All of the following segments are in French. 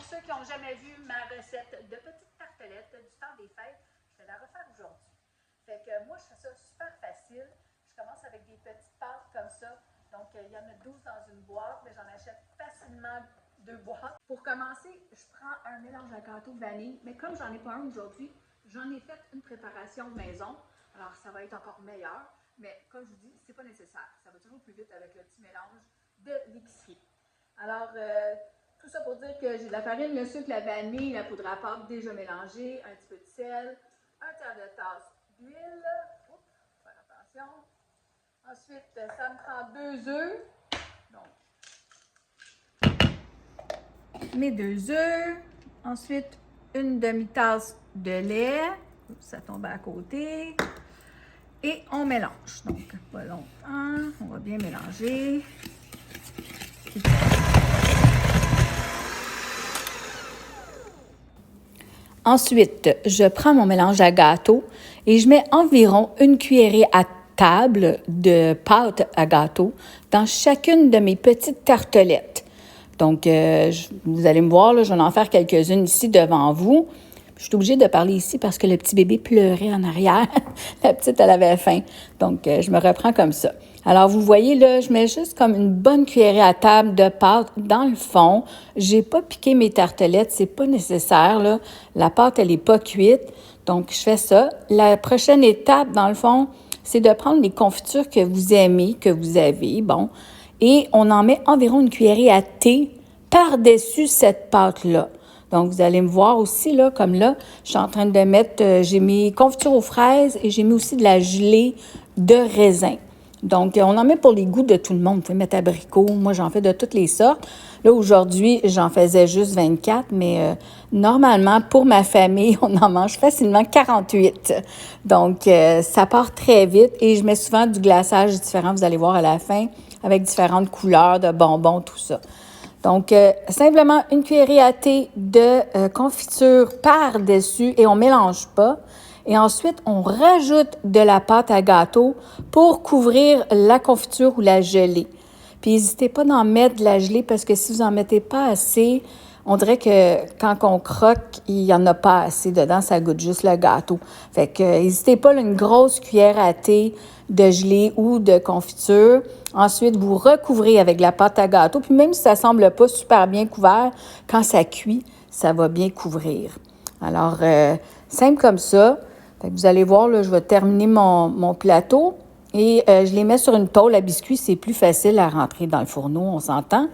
pour ceux qui n'ont jamais vu ma recette de petites tartelettes du temps des fêtes, je vais la refaire aujourd'hui. Fait que moi, je fais ça super facile. Je commence avec des petites pâtes comme ça. Donc, il y en a 12 dans une boîte, mais j'en achète facilement 2 boîtes. Pour commencer, je prends un mélange à gâteau vanille, mais comme j'en ai pas un aujourd'hui, j'en ai fait une préparation maison. Alors, ça va être encore meilleur, mais comme je vous dis, c'est pas nécessaire. Ça va toujours plus vite avec le petit mélange de l'épicerie. Alors, tout ça pour dire que j'ai de la farine, le sucre, la vanille, la poudre à pâte déjà mélangée, un petit peu de sel, un tiers de tasse d'huile. Oups, faire attention. Ensuite, ça me prend 2 œufs. Donc, mes 2 œufs. Ensuite, une demi-tasse de lait. Ça tombe à côté. Et on mélange. Donc, pas longtemps. On va bien mélanger. Ensuite, je prends mon mélange à gâteau et je mets environ une cuillerée à table de pâte à gâteau dans chacune de mes petites tartelettes. Donc, vous allez me voir, là, je vais en faire quelques-unes ici devant vous. Je suis obligée de parler ici parce que le petit bébé pleurait en arrière. La petite, elle avait faim. Donc, je me reprends comme ça. Alors, vous voyez, là, je mets juste comme une bonne cuillerée à table de pâte dans le fond. J'ai pas piqué mes tartelettes, c'est pas nécessaire, là. La pâte, elle est pas cuite. Donc, je fais ça. La prochaine étape, dans le fond, c'est de prendre les confitures que vous aimez, que vous avez, bon, et on en met environ une cuillerée à thé par-dessus cette pâte-là. Donc, vous allez me voir aussi, là, comme là, je suis en train de mettre, j'ai mis confitures aux fraises et j'ai mis aussi de la gelée de raisin. Donc, on en met pour les goûts de tout le monde. Vous pouvez mettre abricot. Moi, j'en fais de toutes les sortes. Là, aujourd'hui, j'en faisais juste 24, mais normalement, pour ma famille, on en mange facilement 48. Donc, ça part très vite et je mets souvent du glaçage différent, vous allez voir à la fin, avec différentes couleurs de bonbons, tout ça. Donc, simplement une cuillerée à thé de confiture par-dessus et on ne mélange pas. Et ensuite, on rajoute de la pâte à gâteau pour couvrir la confiture ou la gelée. Puis, n'hésitez pas d'en mettre de la gelée parce que si vous n'en mettez pas assez, on dirait que quand on croque, il n'y en a pas assez dedans, ça goûte juste le gâteau. Fait que n'hésitez pas, là, une grosse cuillère à thé de gelée ou de confiture. Ensuite, vous recouvrez avec la pâte à gâteau. Puis même si ça ne semble pas super bien couvert, quand ça cuit, ça va bien couvrir. Alors, simple comme ça. Fait que vous allez voir, là, je vais terminer mon plateau et je les mets sur une tôle à biscuits. C'est plus facile à rentrer dans le fourneau, on s'entend.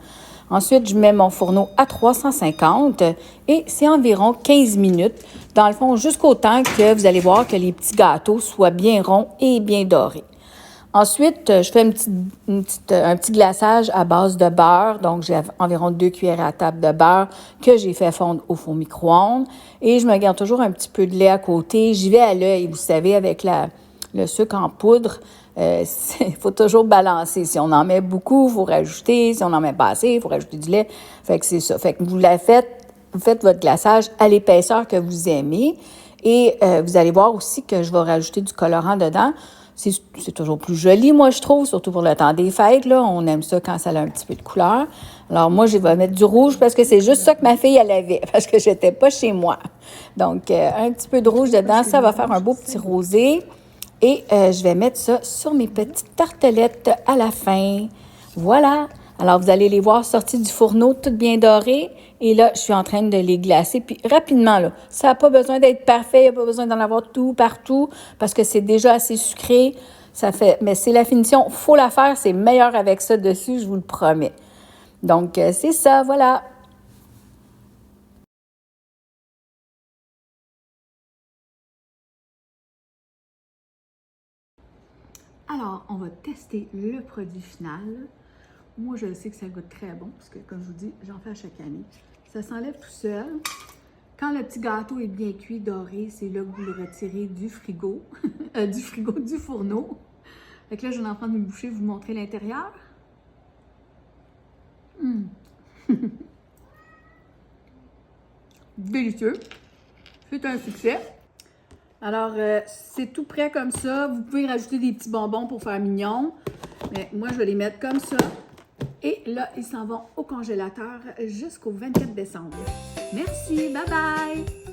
Ensuite, je mets mon fourneau à 350 et c'est environ 15 minutes. Dans le fond, jusqu'au temps que vous allez voir que les petits gâteaux soient bien ronds et bien dorés. Ensuite, je fais un petit glaçage à base de beurre. Donc, j'ai environ 2 cuillères à table de beurre que j'ai fait fondre au four micro-ondes. Et je me garde toujours un petit peu de lait à côté. J'y vais à l'œil, vous savez, avec le sucre en poudre. Il faut toujours balancer. Si on en met beaucoup, il faut rajouter. Si on en met pas assez, il faut rajouter du lait. Fait que c'est ça. Fait que vous faites votre glaçage à l'épaisseur que vous aimez. Et vous allez voir aussi que je vais rajouter du colorant dedans. C'est toujours plus joli, moi, je trouve, surtout pour le temps des fêtes, là. On aime ça quand ça a un petit peu de couleur. Alors, moi, je vais mettre du rouge parce que c'est juste ça que ma fille, elle avait, parce que j'étais pas chez moi. Donc, un petit peu de rouge dedans, ça va faire un beau petit rosé. Et je vais mettre ça sur mes petites tartelettes à la fin. Voilà. Alors, vous allez les voir sorties du fourneau, toutes bien dorées. Et là, je suis en train de les glacer. Puis, rapidement, là, ça n'a pas besoin d'être parfait. Il n'y a pas besoin d'en avoir tout partout parce que c'est déjà assez sucré. Mais c'est la finition. Il faut la faire. C'est meilleur avec ça dessus, je vous le promets. Donc, c'est ça. Voilà. Alors, on va tester le produit final. Moi, je sais que ça goûte très bon, parce que, comme je vous dis, j'en fais à chaque année. Ça s'enlève tout seul. Quand le petit gâteau est bien cuit, doré, c'est là que vous le retirez du frigo, du fourneau. Fait que là, je vais en prendre une bouchée, vous montrer l'intérieur. Délicieux. C'est un succès. Alors, c'est tout prêt comme ça. Vous pouvez rajouter des petits bonbons pour faire mignon. Mais moi, je vais les mettre comme ça. Et là, ils s'en vont au congélateur jusqu'au 24 décembre. Merci, bye bye!